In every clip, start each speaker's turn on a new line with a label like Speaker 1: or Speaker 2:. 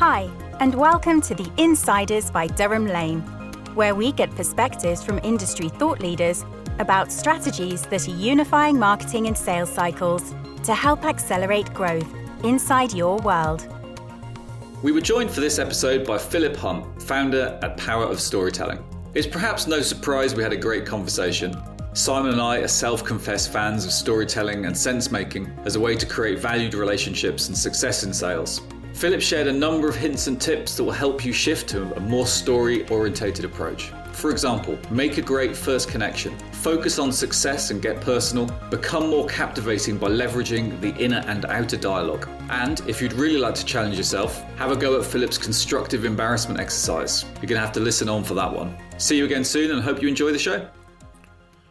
Speaker 1: Hi, and welcome to The Insiders by Durham Lane, where we get perspectives from industry thought leaders about strategies that are unifying marketing and sales cycles to help accelerate growth inside your world.
Speaker 2: We were joined for this episode by Philipp Humm, founder at Power of Storytelling. It's perhaps no surprise we had a great conversation. Simon and I are self-confessed fans of storytelling and sense-making as a way to create valued relationships and success in sales. Philipp shared a number of hints and tips that will help you shift to a more story-orientated approach. For example, make a great first connection, focus on success and get personal, become more captivating by leveraging the inner and outer dialogue. And if you'd really like to challenge yourself, have a go at Philipp's constructive embarrassment exercise. You're going to have to listen on for that one. See you again soon and hope you enjoy the show.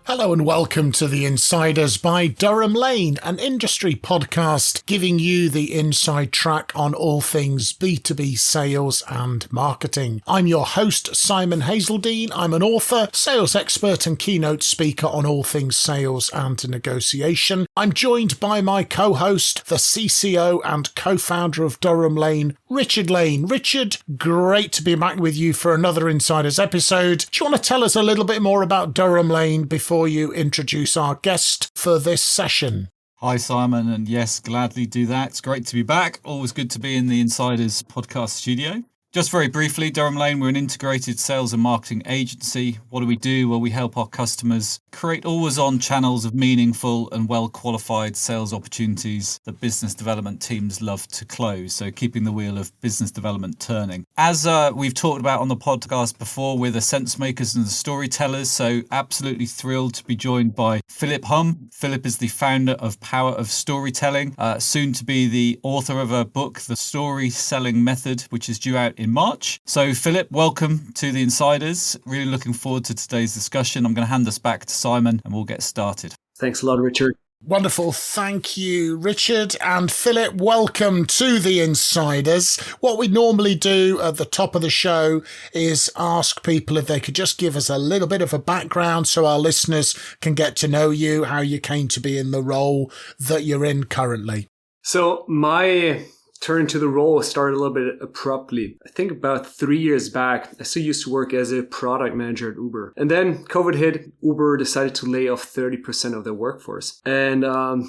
Speaker 3: Hello and welcome to The Insiders by Durham Lane, an industry podcast giving you the inside track on all things B2B sales and marketing. I'm your host, Simon Hazeldine. I'm an author, sales expert and keynote speaker on all things sales and negotiation. I'm joined by my co-host, the CCO and co-founder of Durham Lane, Richard Lane. Richard, great to be back with you for another Insiders episode. Do you want to tell us a little bit more about Durham Lane before you introduce our guest for this session?
Speaker 4: Hi Simon, and yes, gladly do that. It's great to be back. Always good to be in the Insiders podcast studio. Just very briefly, Durham Lane, we're an integrated sales and marketing agency. What do? Well, we help our customers create always-on channels of meaningful and well-qualified sales opportunities that business development teams love to close. So keeping the wheel of business development turning. As we've talked about on the podcast before, we're the sense makers and the storytellers. So absolutely thrilled to be joined by Philipp Humm. Philipp is the founder of Power of Storytelling, soon to be the author of a book, The Story Selling Method, which is due out in March. So Philipp, welcome to the Insiders. Really looking forward to today's discussion. I'm going to hand us back to Simon and we'll get started.
Speaker 5: Thanks a lot, Richard.
Speaker 3: Wonderful. Thank you, Richard. And Philipp, welcome to the Insiders. What we normally do at the top of the show is ask people if they could just give us a little bit of a background so our listeners can get to know you, how you came to be in the role that you're in currently.
Speaker 5: So my turn to the role started a little bit abruptly. I think about 3 years back, I still used to work as a product manager at Uber. And then COVID hit, Uber decided to lay off 30% of their workforce. And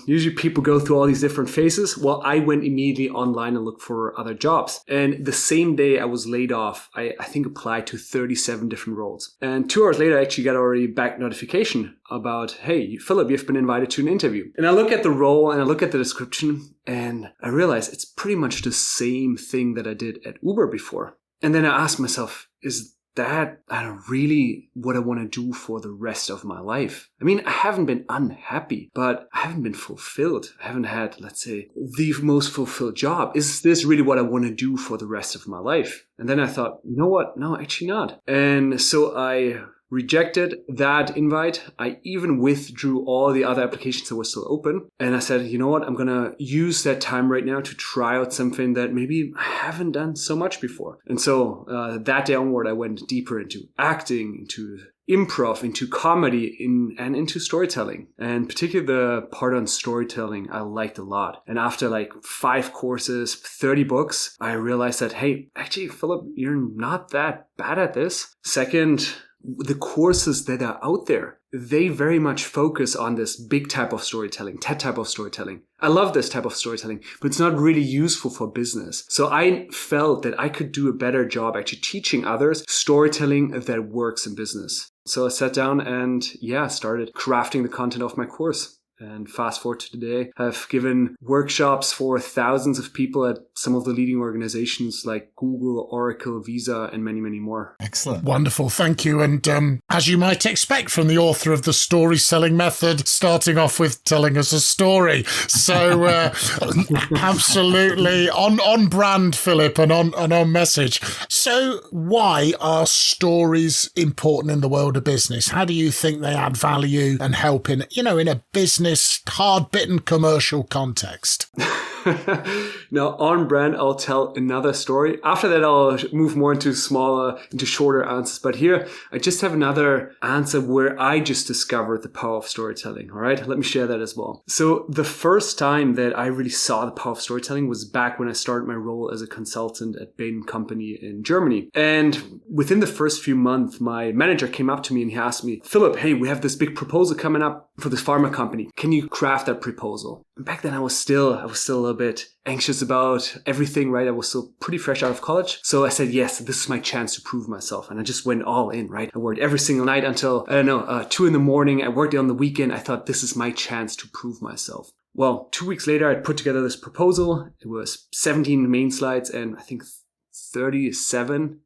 Speaker 5: usually people go through all these different phases. Well, I went immediately online and looked for other jobs. And the same day I was laid off, I think applied to 37 different roles. And 2 hours later, I actually got already back notification about, hey, Philipp, you've been invited to an interview. And I look at the role and I look at the description and I realize it's pretty much the same thing that I did at Uber before. And then I ask myself, is that really what I want to do for the rest of my life? I mean, I haven't been unhappy, but I haven't been fulfilled. I haven't had, let's say, the most fulfilled job. Is this really what I want to do for the rest of my life? And then I thought, you know what? No, actually not. And so I rejected that invite. I even withdrew all the other applications that were still open. And I said, you know what? I'm going to use that time right now to try out something that maybe I haven't done so much before. And so that day onward, I went deeper into acting, into improv, into comedy, and into storytelling. And particularly the part on storytelling, I liked a lot. And after like 5 courses, 30 books, I realized that, hey, actually, Philipp, you're not that bad at this. Second, the courses that are out there, they very much focus on this big type of storytelling, TED type of storytelling. I love this type of storytelling, but it's not really useful for business. So I felt that I could do a better job actually teaching others storytelling that works in business. So I sat down and started crafting the content of my course. And fast forward to today, I've given workshops for thousands of people at some of the leading organizations like Google, Oracle, Visa, and many, many more.
Speaker 4: Excellent.
Speaker 3: Wonderful. Thank you. And as you might expect from the author of The Story Selling Method, starting off with telling us a story. So absolutely on brand, Philipp, and on message. So why are stories important in the world of business? How do you think they add value and help in a business hard-bitten commercial context?
Speaker 5: Now, on brand, I'll tell another story. After that, I'll move more into shorter answers. But here, I just have another answer where I just discovered the power of storytelling. All right, let me share that as well. So the first time that I really saw the power of storytelling was back when I started my role as a consultant at Bain & Company in Germany. And within the first few months, my manager came up to me and he asked me, Philip, hey, we have this big proposal coming up for this pharma company. Can you craft that proposal? And back then I was still a little bit anxious about everything, right? I was still pretty fresh out of college. So I said, yes, this is my chance to prove myself. And I just went all in, right? I worked every single night until, 2 a.m. I worked on the weekend. I thought this is my chance to prove myself. Well, 2 weeks later, I put together this proposal. It was 17 main slides and I think 37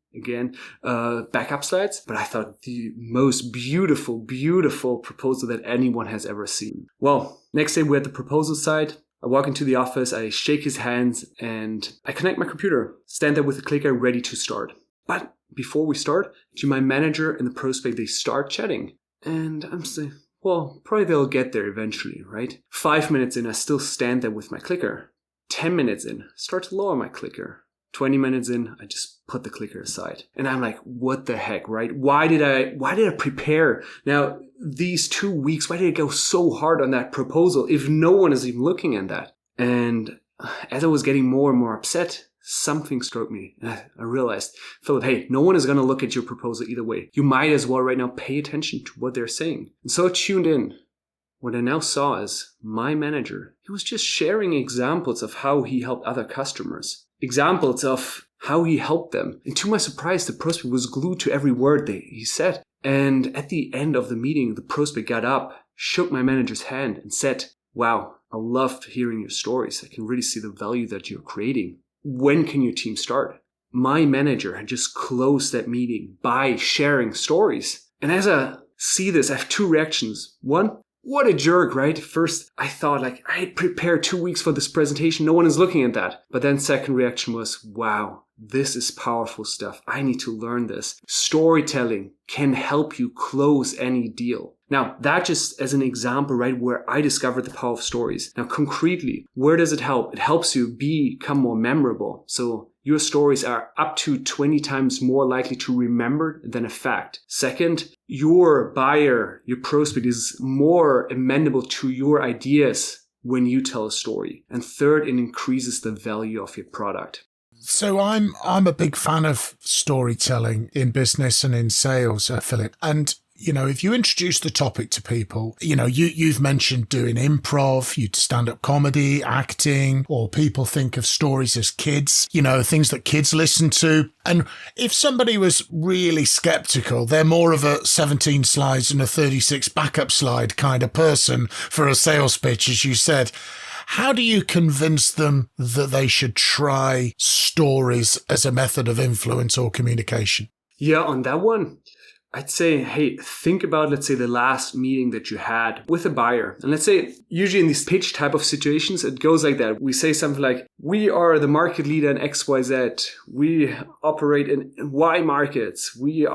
Speaker 5: backup slides, but I thought the most beautiful proposal that anyone has ever seen. Well, next day we're at the proposal side. I walk into the office, I shake his hands, and I connect my computer, stand there with the clicker ready to start. But before we start, my manager and the prospect, they start chatting. And I'm saying, well, probably they'll get there eventually, right? 5 minutes in, I still stand there with my clicker. 10 minutes in, start to lower my clicker. 20 minutes in, I just put the clicker aside. And I'm like, what the heck, right? Why did I prepare? Now, these 2 weeks, why did I go so hard on that proposal if no one is even looking at that? And as I was getting more and more upset, something struck me. And I realized, Philip, hey, no one is going to look at your proposal either way. You might as well right now pay attention to what they're saying. And so I tuned in. What I now saw is my manager. He was just sharing examples of how he helped other customers. Examples of how he helped them. And to my surprise, the prospect was glued to every word that he said. And at the end of the meeting, the prospect got up, shook my manager's hand and said, wow, I loved hearing your stories. I can really see the value that you're creating. When can your team start? My manager had just closed that meeting by sharing stories. And as I see this, I have two reactions. One, what a jerk, right? First, I thought I had prepared 2 weeks for this presentation. No one is looking at that. But then second reaction was, wow, this is powerful stuff. I need to learn this. Storytelling can help you close any deal. Now, that just as an example, right, where I discovered the power of stories. Now, concretely, where does it help? It helps you become more memorable. So your stories are up to 20 times more likely to remember than a fact. Second, your buyer, your prospect is more amenable to your ideas when you tell a story. And third, it increases the value of your product.
Speaker 3: So I'm a big fan of storytelling in business and in sales, Philip. And if you introduce the topic to people, you've mentioned doing improv, you stand-up comedy, acting, or people think of stories as kids, things that kids listen to. And if somebody was really skeptical, they're more of a 17 slides and a 36 backup slide kind of person for a sales pitch, as you said. How do you convince them that they should try stories as a method of influence or communication?
Speaker 5: Yeah, on that one, I'd say, hey, think about, let's say, the last meeting that you had with a buyer. And let's say, usually in these pitch type of situations, it goes like that. We say something like, we are the market leader in XYZ. We operate in Y markets. We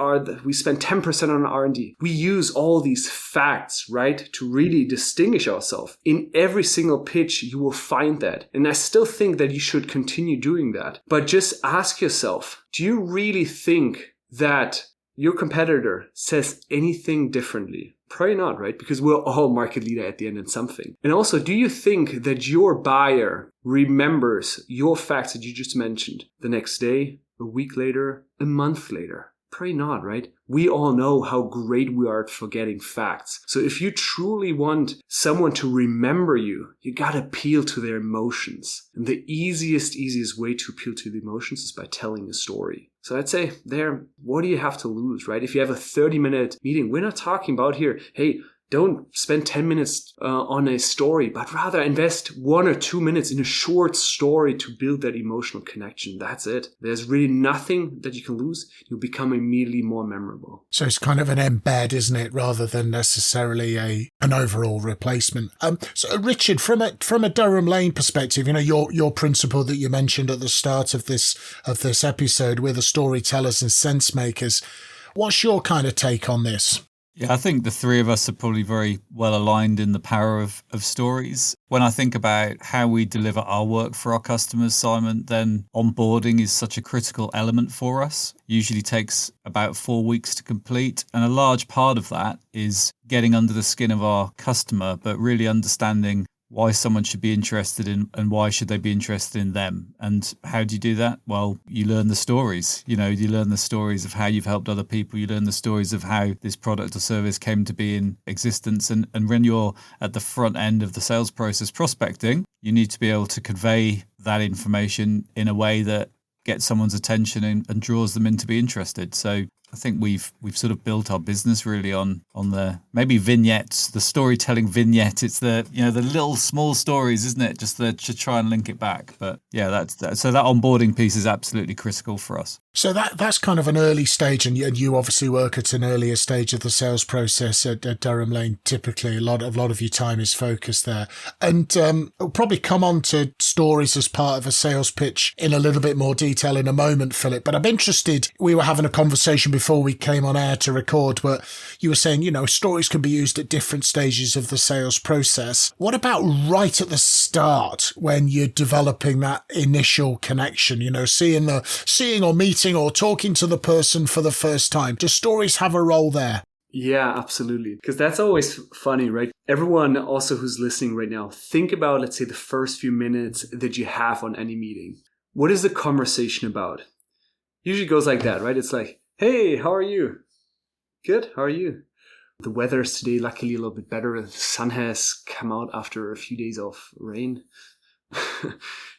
Speaker 5: spend 10% on R&D. We use all these facts, right, to really distinguish ourselves. In every single pitch, you will find that. And I still think that you should continue doing that. But just ask yourself, do you really think that your competitor says anything differently? Probably not, right? Because we're all market leader at the end in something. And also, do you think that your buyer remembers your facts that you just mentioned the next day, a week later, a month later? Probably not, right? We all know how great we are at forgetting facts. So if you truly want someone to remember you, you gotta appeal to their emotions. And the easiest way to appeal to the emotions is by telling a story. So I'd say what do you have to lose, right? If you have a 30-minute meeting, we're not talking about here, hey, don't spend 10 minutes on a story, but rather invest 1 or 2 minutes in a short story to build that emotional connection. That's it. There's really nothing that you can lose. You'll become immediately more memorable.
Speaker 3: So it's kind of an embed, isn't it, rather than necessarily an overall replacement. So Richard, from a Durham Lane perspective, your principle that you mentioned at the start of this episode, we're the storytellers and sense makers. What's your kind of take on this?
Speaker 4: Yeah, I think the three of us are probably very well aligned in the power of stories. When I think about how we deliver our work for our customers, Simon, then onboarding is such a critical element for us. Usually takes about 4 weeks to complete. And a large part of that is getting under the skin of our customer, but really understanding why someone should be interested in and why should they be interested in them. And how do you do that? Well, you learn the stories. You learn the stories of how you've helped other people. You learn the stories of how this product or service came to be in existence. And when you're at the front end of the sales process prospecting, you need to be able to convey that information in a way that gets someone's attention and draws them in to be interested. So I think we've sort of built our business really on the maybe vignettes, the storytelling vignette. It's the the little small stories, isn't it? Just to try and link it back. But yeah, so that onboarding piece is absolutely critical for us.
Speaker 3: So that's kind of an early stage, and you obviously work at an earlier stage of the sales process at Durham Lane. Typically, a lot of your time is focused there, and we'll probably come on to stories as part of a sales pitch in a little bit more detail in a moment, Philip. But I'm interested. We were having a conversation before we came on air to record, but you were saying stories can be used at different stages of the sales process. What about right at the start when you're developing that initial connection? Seeing or meeting or talking to the person for the first time. Do stories have a role there?
Speaker 5: Yeah, absolutely. Because that's always funny, right? Everyone also who's listening right now, think about, let's say, the first few minutes that you have on any meeting. What is the conversation about? Usually goes like that, right? It's like, hey, how are you? Good, how are you? The weather is today luckily a little bit better. The sun has come out after a few days of rain.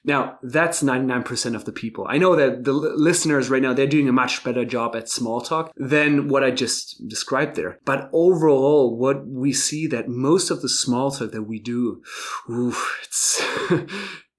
Speaker 5: Now, that's 99% of the people. I know that the listeners right now, they're doing a much better job at small talk than what I just described there. But overall, what we see that most of the small talk that we do,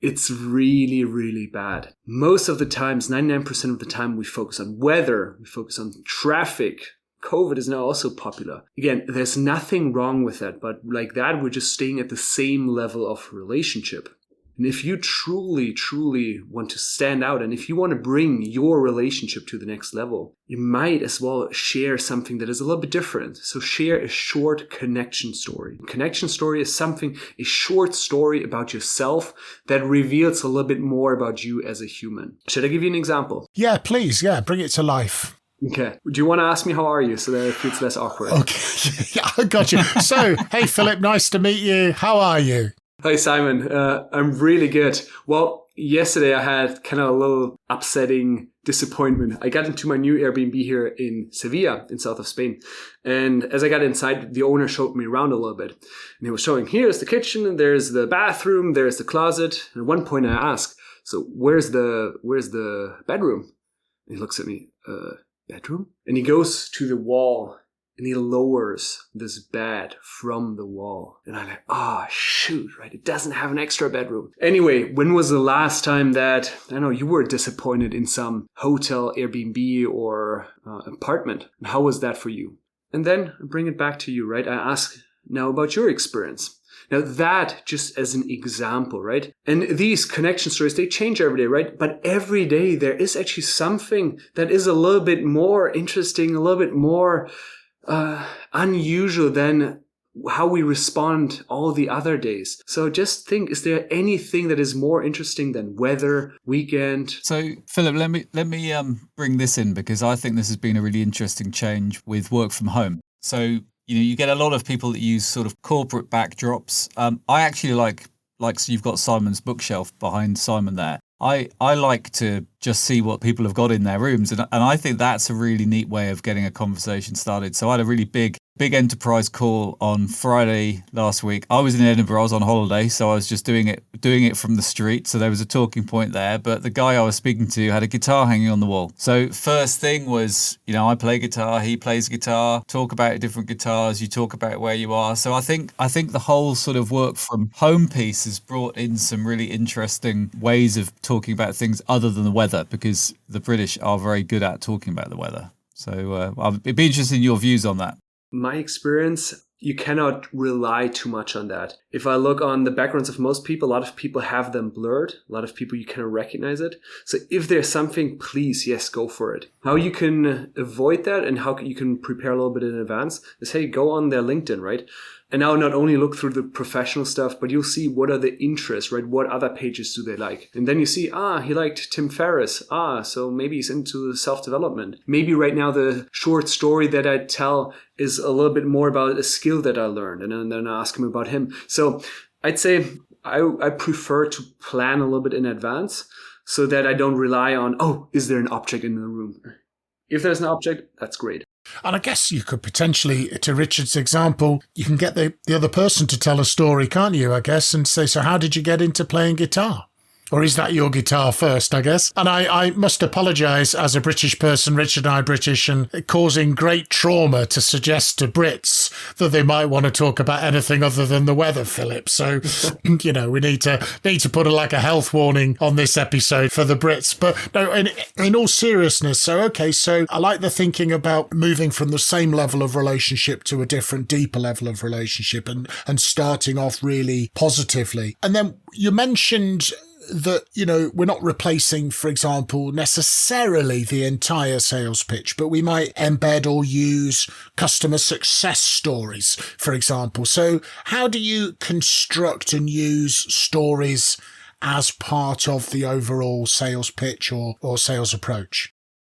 Speaker 5: it's really, really bad. Most of the times, 99% of the time, we focus on weather, we focus on traffic. COVID is now also popular. Again, there's nothing wrong with that, but like that, we're just staying at the same level of relationship. And if you truly, truly want to stand out, and if you want to bring your relationship to the next level, you might as well share something that is a little bit different. So share a short connection story. A connection story is a short story about yourself that reveals a little bit more about you as a human. Should I give you an example?
Speaker 3: Yeah, please. Yeah, bring it to life.
Speaker 5: Okay. Do you want to ask me how are you so that it feels less awkward?
Speaker 3: Okay. Yeah, I got you. So, hey, Philip, nice to meet you. How are you?
Speaker 5: Hi, Simon. I'm really good. Well, yesterday I had kind of a little upsetting disappointment. I got into my new Airbnb here in Sevilla, in south of Spain. And as I got inside, the owner showed me around a little bit. And he was showing, here's the kitchen, and there's the bathroom, there's the closet. And at one point I asked, so where's the bedroom? And he looks at me, bedroom? And he goes to the wall. And he lowers this bed from the wall. And I'm like, shoot, right? It doesn't have an extra bedroom. Anyway, when was the last time that, you were disappointed in some hotel, Airbnb, or apartment? And how was that for you? And then I bring it back to you, right? I ask now about your experience. Now that just as an example, right? And these connection stories, they change every day, right? But every day there is actually something that is a little bit more interesting, a little bit more unusual than how we respond all the other days. So just think, is there anything that is more interesting than weather, weekend?
Speaker 4: So Philip, let me bring this in because I think this has been a really interesting change with work from home. So you get a lot of people that use sort of corporate backdrops. I actually like so you've got Simon's bookshelf behind Simon there. I like to just see what people have got in their rooms. And I think that's a really neat way of getting a conversation started. So I had a really big enterprise call on Friday last week. I was in Edinburgh, I was on holiday, so I was just doing it from the street. So there was a talking point there. But the guy I was speaking to had a guitar hanging on the wall. So first thing was, I play guitar, he plays guitar, talk about different guitars, you talk about where you are. So I think the whole sort of work from home piece has brought in some really interesting ways of talking about things other than the weather, because the British are very good at talking about the weather. So I'd be interested in your views on that.
Speaker 5: My experience, you cannot rely too much on that. If I look on the backgrounds of most people, a lot of people have them blurred. A lot of people, you cannot recognize it. So if there's something, please, yes, go for it. How you can avoid that and how you can prepare a little bit in advance is, hey, go on their LinkedIn, right? And now not only look through the professional stuff, but you'll see what are the interests, right? What other pages do they like? And then you see, he liked Tim Ferriss. So maybe he's into self-development. Maybe right now the short story that I tell is a little bit more about a skill that I learned. And then I ask him about him. So I'd say I prefer to plan a little bit in advance so that I don't rely on, is there an object in the room? If there's an object, that's great.
Speaker 3: And I guess you could potentially, to Richard's example, you can get the other person to tell a story, can't you, I guess, and say, so how did you get into playing guitar? Or is that your guitar first, I guess? And I must apologise as a British person, Richard and I British, and causing great trauma to suggest to Brits that they might want to talk about anything other than the weather, Philip. So, we need to put a health warning on this episode for the Brits. But no, in all seriousness, so I like the thinking about moving from the same level of relationship to a different, deeper level of relationship and starting off really positively. And then you mentioned that, we're not replacing, for example, necessarily the entire sales pitch, but we might embed or use customer success stories, for example. So how do you construct and use stories as part of the overall sales pitch or sales approach?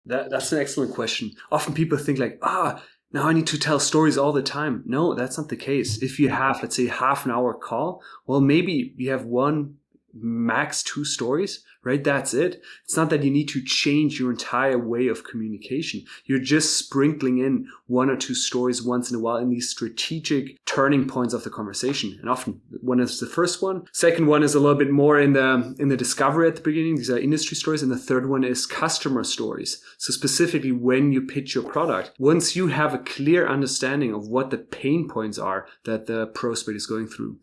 Speaker 5: That's an excellent question. Often people think now I need to tell stories all the time. No, that's not the case. If you have, let's say, half an hour call, well, maybe you have one, max 2 stories, right? That's it. It's not that you need to change your entire way of communication. You're just sprinkling in 1 or 2 stories once in a while in these strategic turning points of the conversation. And often one is the first one. Second one is a little bit more in the discovery at the beginning. These are industry stories. And the third one is customer stories. So specifically when you pitch your product, once you have a clear understanding of what the pain points are that the prospect is going through,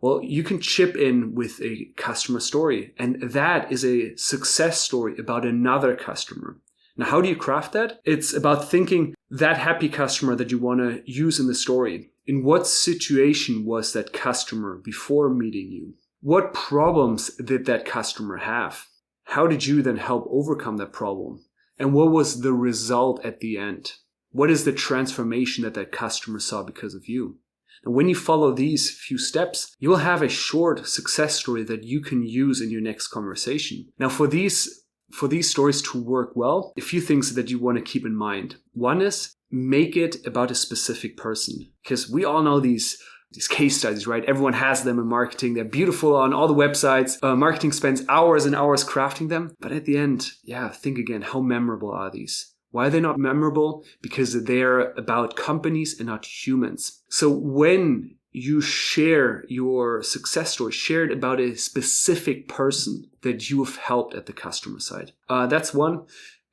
Speaker 5: well, you can chip in with a customer story, and that is a success story about another customer. Now, how do you craft that? It's about thinking that happy customer that you want to use in the story. In what situation was that customer before meeting you? What problems did that customer have? How did you then help overcome that problem? And what was the result at the end? What is the transformation that customer saw because of you? And when you follow these few steps, you will have a short success story that you can use in your next conversation. Now, for these stories to work well, a few things that you want to keep in mind. One is make it about a specific person, because we all know these case studies, right? Everyone has them in marketing. They're beautiful on all the websites. Marketing spends hours and hours crafting them. But at the end, think again, how memorable are these? Why are they not memorable? Because they're about companies and not humans. So when you share your success story, share it about a specific person that you have helped at the customer side. That's one.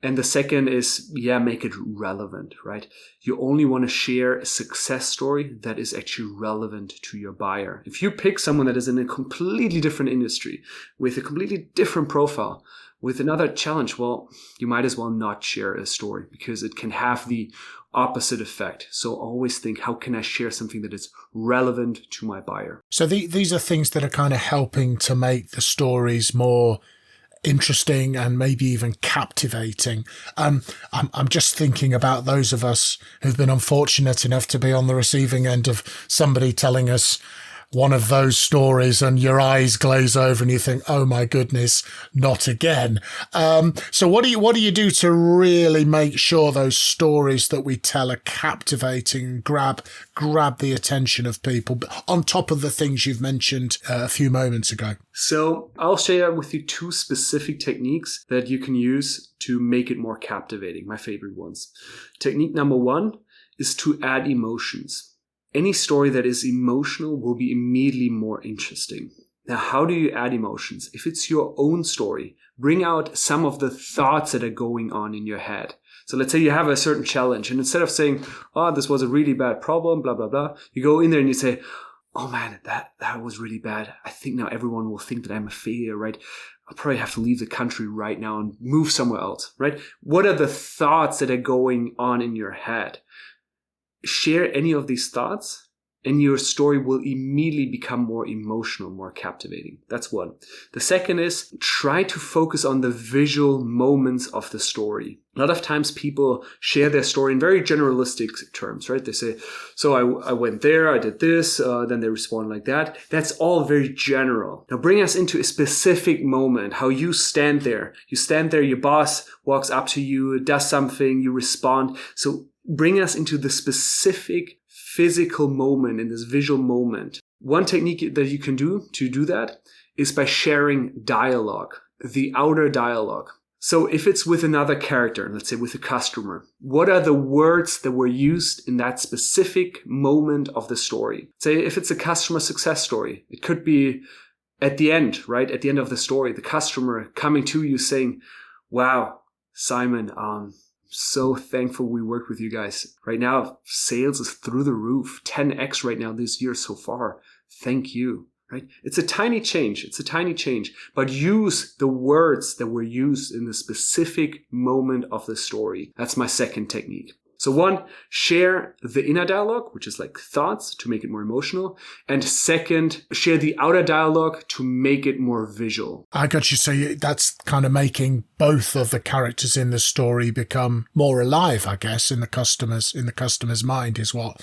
Speaker 5: And the second is, make it relevant, right? You only want to share a success story that is actually relevant to your buyer. If you pick someone that is in a completely different industry with a completely different profile, with another challenge, well, you might as well not share a story because it can have the opposite effect. So always think, how can I share something that is relevant to my buyer?
Speaker 3: So these are things that are kind of helping to make the stories more interesting and maybe even captivating. I'm just thinking about those of us who've been unfortunate enough to be on the receiving end of somebody telling us one of those stories and your eyes glaze over and you think, oh my goodness, not again. So what do you do to really make sure those stories that we tell are captivating, grab the attention of people on top of the things you've mentioned a few moments ago?
Speaker 5: So I'll share with you 2 specific techniques that you can use to make it more captivating, my favorite ones. Technique number 1 is to add emotions. Any story that is emotional will be immediately more interesting. Now, how do you add emotions? If it's your own story, bring out some of the thoughts that are going on in your head. So let's say you have a certain challenge, and instead of saying, this was a really bad problem, blah, blah, blah, you go in there and you say, oh man, that was really bad. I think now everyone will think that I'm a failure, right? I'll probably have to leave the country right now and move somewhere else, right? What are the thoughts that are going on in your head? Share any of these thoughts and your story will immediately become more emotional, more captivating. That's one. The second is try to focus on the visual moments of the story. A lot of times people share their story in very generalistic terms, right? They say, so I went there, I did this, then they respond like that. That's all very general. Now bring us into a specific moment, how you stand there. You stand there, your boss walks up to you, does something, you respond. So bring us into the specific physical moment, in this visual moment. One technique that you can do to do that is by sharing dialogue, the outer dialogue. So if it's with another character, let's say with a customer, what are the words that were used in that specific moment of the story? Say if it's a customer success story, it could be at the end, right? At the end of the story, the customer coming to you saying, wow, Simon, so thankful we worked with you guys. Right now, sales is through the roof, 10x right now this year so far. Thank you. Right? It's a tiny change. But use the words that were used in the specific moment of the story. That's my second technique. So one, share the inner dialogue, which is like thoughts to make it more emotional. And second, share the outer dialogue to make it more visual.
Speaker 3: I got you. So that's kind of making both of the characters in the story become more alive, I guess, in the customer's mind is what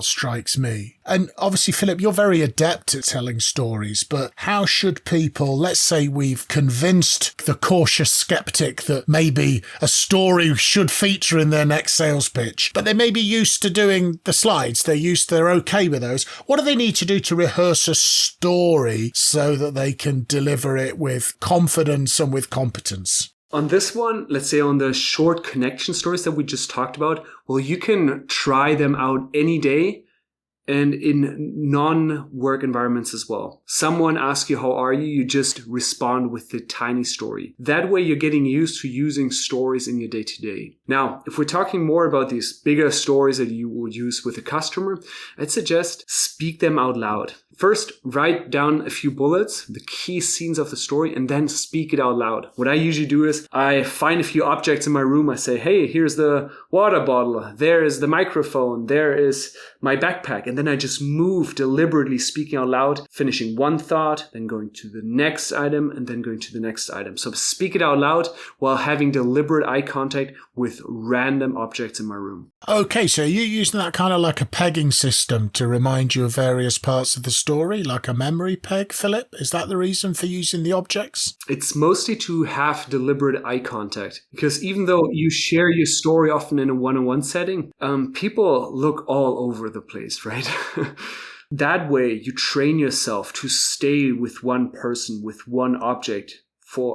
Speaker 3: strikes me. And obviously, Philip, you're very adept at telling stories, but how should people, let's say we've convinced the cautious skeptic that maybe a story should feature in their next sales pitch, but they may be used to doing the slides. They're okay with those. What do they need to do to rehearse a story so that they can deliver it with confidence and with competence?
Speaker 5: On this one, let's say on the short connection stories that we just talked about, well, you can try them out any day and in non-work environments as well. Someone asks you, how are you? You just respond with the tiny story. That way you're getting used to using stories in your day-to-day. Now, if we're talking more about these bigger stories that you would use with a customer, I'd suggest speak them out loud. First, write down a few bullets, the key scenes of the story, and then speak it out loud. What I usually do is I find a few objects in my room. I say, hey, here's the water bottle. There is the microphone. There is my backpack. And then I just move deliberately speaking out loud, finishing one thought, then going to the next item, and then going to the next item. So speak it out loud while having deliberate eye contact with random objects in my room.
Speaker 3: Okay, so you're using that kind of like a pegging system to remind you of various parts of the story, like a memory peg, Philip? Is that the reason for using the objects?
Speaker 5: It's mostly to have deliberate eye contact, because even though you share your story often in a one-on-one setting, people look all over the place, right? That way you train yourself to stay with one person, with one object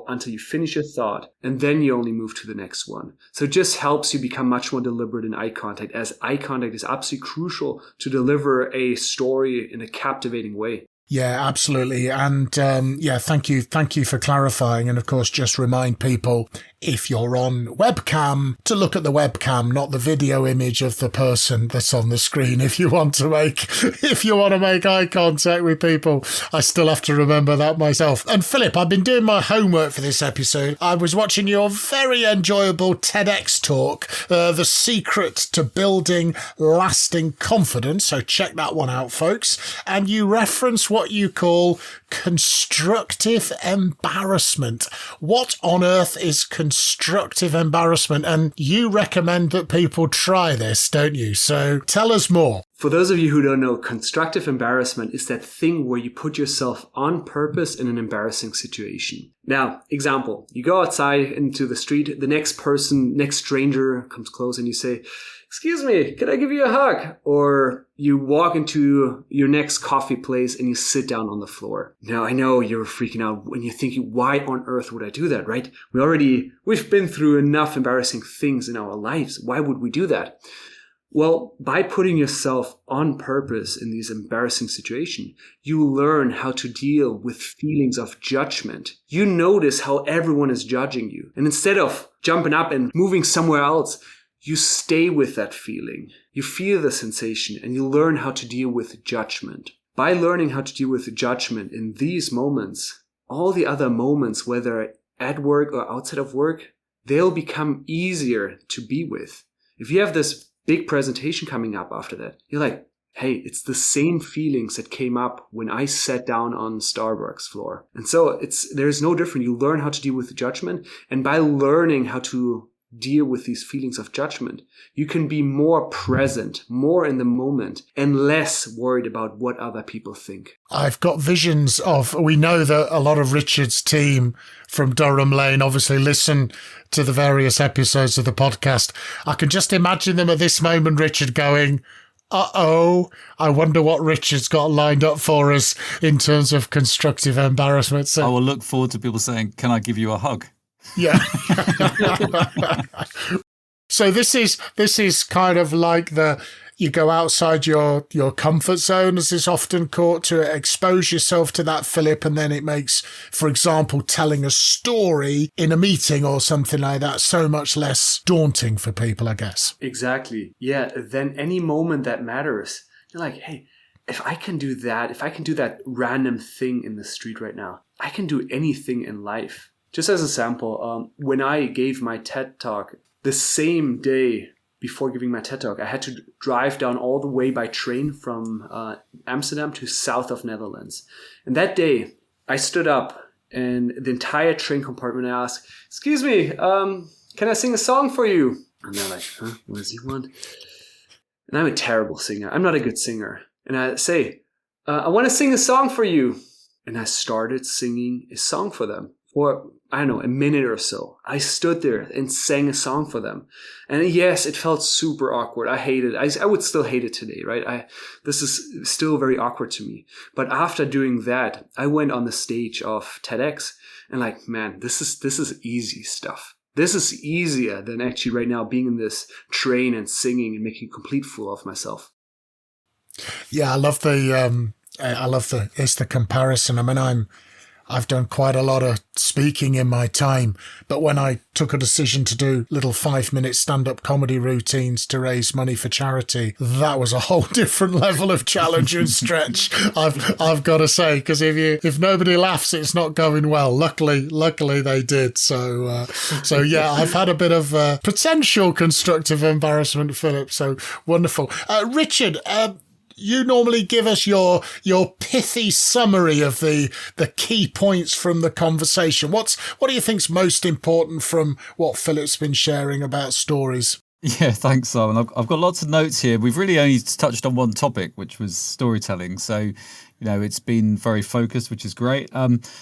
Speaker 5: until you finish your thought, and then you only move to the next one. So it just helps you become much more deliberate in eye contact, as eye contact is absolutely crucial to deliver a story in a captivating way.
Speaker 3: Yeah, absolutely. And thank you for clarifying. And of course, just remind people, if you're on webcam, to look at the webcam, not the video image of the person that's on the screen. If you want to make eye contact with people, I still have to remember that myself. And Philip, I've been doing my homework for this episode. I was watching your very enjoyable TEDx talk, The Secret to Building Lasting Confidence. So check that one out, folks. And you reference what you call constructive embarrassment. What on earth is constructive embarrassment? And you recommend that people try this, don't you? So tell us more.
Speaker 5: For those of you who don't know, constructive embarrassment is that thing where you put yourself on purpose in an embarrassing situation. Now, example, you go outside into the street, the next stranger comes close and you say, excuse me, can I give you a hug? Or you walk into your next coffee place and you sit down on the floor. Now, I know you're freaking out when you're thinking, why on earth would I do that, right? We've been through enough embarrassing things in our lives. Why would we do that? Well, by putting yourself on purpose in these embarrassing situations, you learn how to deal with feelings of judgment. You notice how everyone is judging you. And instead of jumping up and moving somewhere else, you stay with that feeling. You feel the sensation and you learn how to deal with judgment. By learning how to deal with judgment in these moments, all the other moments, whether at work or outside of work, they'll become easier to be with. If you have this big presentation coming up after that, you're like, hey, it's the same feelings that came up when I sat down on Starbucks floor. And so there's no different. You learn how to deal with judgment. And by learning how to deal with these feelings of judgment, you can be more present, more in the moment, and less worried about what other people think.
Speaker 3: I've got visions we know that a lot of Richard's team from Durham Lane obviously listen to the various episodes of the podcast. I can just imagine them at this moment, Richard, going, uh-oh, I wonder what Richard's got lined up for us in terms of constructive embarrassment. So
Speaker 4: I will look forward to people saying, can I give you a hug?
Speaker 3: Yeah. So this is kind of like you go outside your comfort zone, as is often called, to expose yourself to that, Philip, and then it makes, for example, telling a story in a meeting or something like that so much less daunting for people, I guess.
Speaker 5: Exactly. Yeah. Then any moment that matters, you're like, hey, if I can do that random thing in the street right now, I can do anything in life. Just as a sample, when I gave my TED Talk, the same day before giving my TED Talk, I had to drive down all the way by train from Amsterdam to south of Netherlands. And that day, I stood up and the entire train compartment asked, excuse me, can I sing a song for you? And they're like, huh, what does he want? And I'm a terrible singer. I'm not a good singer. And I say, I want to sing a song for you. And I started singing a song for them. For, I don't know, a minute or so. I stood there and sang a song for them. And yes, it felt super awkward. I hate it. I would still hate it today, right? This is still very awkward to me. But after doing that, I went on the stage of TEDx and like, man, this is easy stuff. This is easier than actually right now being in this train and singing and making a complete fool of myself.
Speaker 3: Yeah, it's the comparison. I mean, I've done quite a lot of speaking in my time, but when I took a decision to do little 5-minute stand-up comedy routines to raise money for charity, that was a whole different level of challenge and stretch. I've got to say, because if nobody laughs, it's not going well. Luckily they did. So yeah, I've had a bit of potential constructive embarrassment, Philip. So wonderful, Richard. You normally give us your pithy summary of the key points from the conversation. What do you think's most important from what Philip's been sharing about stories?
Speaker 4: Yeah, thanks, Simon. I've got lots of notes here. We've really only touched on one topic, which was storytelling. So, it's been very focused, which is great.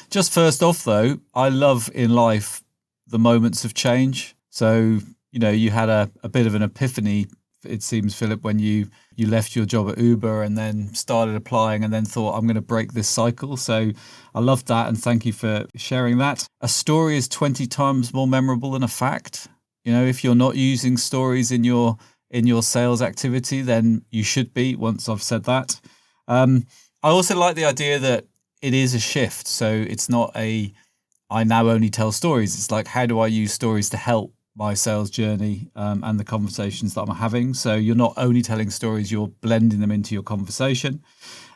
Speaker 4: Just first off, though, I love in life the moments of change. So, you had a bit of an epiphany, it seems, Philip, when you left your job at Uber and then started applying and then thought, I'm going to break this cycle. So I loved that. And thank you for sharing that. A story is 20 times more memorable than a fact. If you're not using stories in your sales activity, then you should be, once I've said that. I also like the idea that it is a shift. So it's not I now only tell stories. It's like, how do I use stories to help my sales journey and the conversations that I'm having? So you're not only telling stories, you're blending them into your conversation.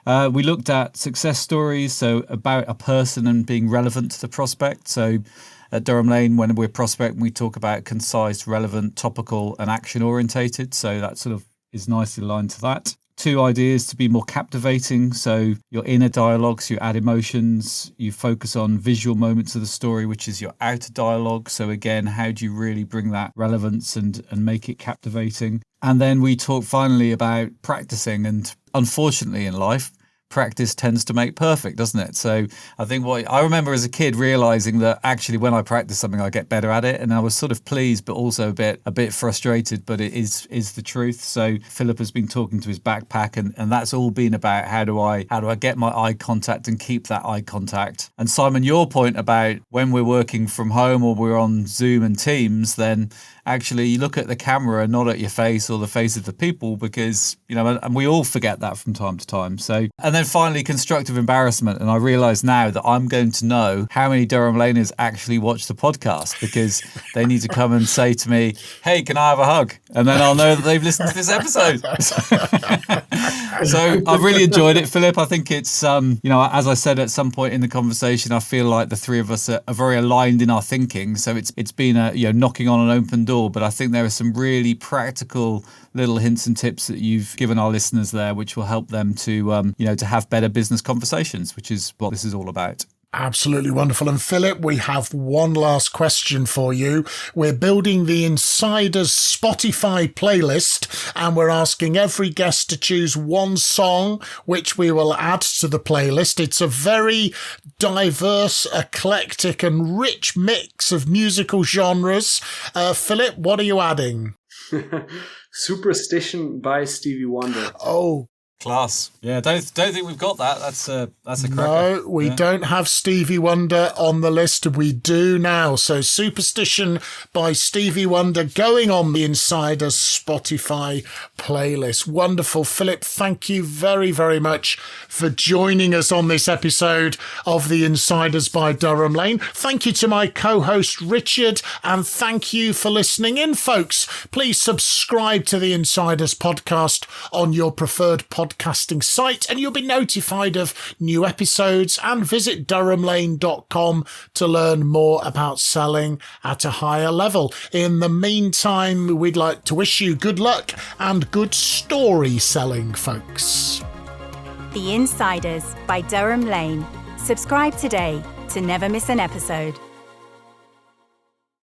Speaker 4: We looked at success stories, so about a person and being relevant to the prospect. So at Durham Lane, when we're prospecting, we talk about concise, relevant, topical, and action orientated. So that sort of is nicely aligned to that. 2 ideas to be more captivating. So your inner dialogues, you add emotions, you focus on visual moments of the story, which is your outer dialogue. So again, how do you really bring that relevance and make it captivating? And then we talk finally about practicing. And unfortunately in life, practice tends to make perfect, doesn't it? So I think what I remember as a kid realizing that actually when I practice something, I get better at it. And I was sort of pleased, but also a bit frustrated, but it is the truth. So Philip has been talking to his backpack and that's all been about how do I get my eye contact and keep that eye contact. And Simon, your point about when we're working from home or we're on Zoom and Teams, then actually you look at the camera and not at your face or the face of the people, because, and we all forget that from time to time. So, and then finally, constructive embarrassment. And I realize now that I'm going to know how many Durham Laners actually watch the podcast, because they need to come and say to me, hey, can I have a hug? And then I'll know that they've listened to this episode. So I've really enjoyed it, Philip. I think it's, as I said at some point in the conversation, I feel like the three of us are very aligned in our thinking. So it's been knocking on an open door, but I think there are some really practical little hints and tips that you've given our listeners there, which will help them to, to have better business conversations, which is what this is all about.
Speaker 3: Absolutely wonderful. And Philip, we have one last question for you. We're building the Insiders Spotify playlist, and we're asking every guest to choose one song which we will add to the playlist. It's a very diverse, eclectic and rich mix of musical genres. Philip, what are you adding?
Speaker 5: Superstition by Stevie Wonder.
Speaker 3: Oh,
Speaker 4: class. Yeah, don't think we've got that. That's a cracker.
Speaker 3: No, we don't have Stevie Wonder on the list. We do now. So Superstition by Stevie Wonder going on the Insiders Spotify playlist. Wonderful. Philip, thank you very, very much for joining us on this episode of the Insiders by Durham Lane. Thank you to my co-host Richard, and thank you for listening in, folks. Please subscribe to the Insiders podcast on your preferred podcasting site, and you'll be notified of new episodes, and visit durhamlane.com to learn more about selling at a higher level. In the meantime, we'd like to wish you good luck and good story selling, folks.
Speaker 1: The Insiders by Durham Lane. Subscribe today to never miss an episode.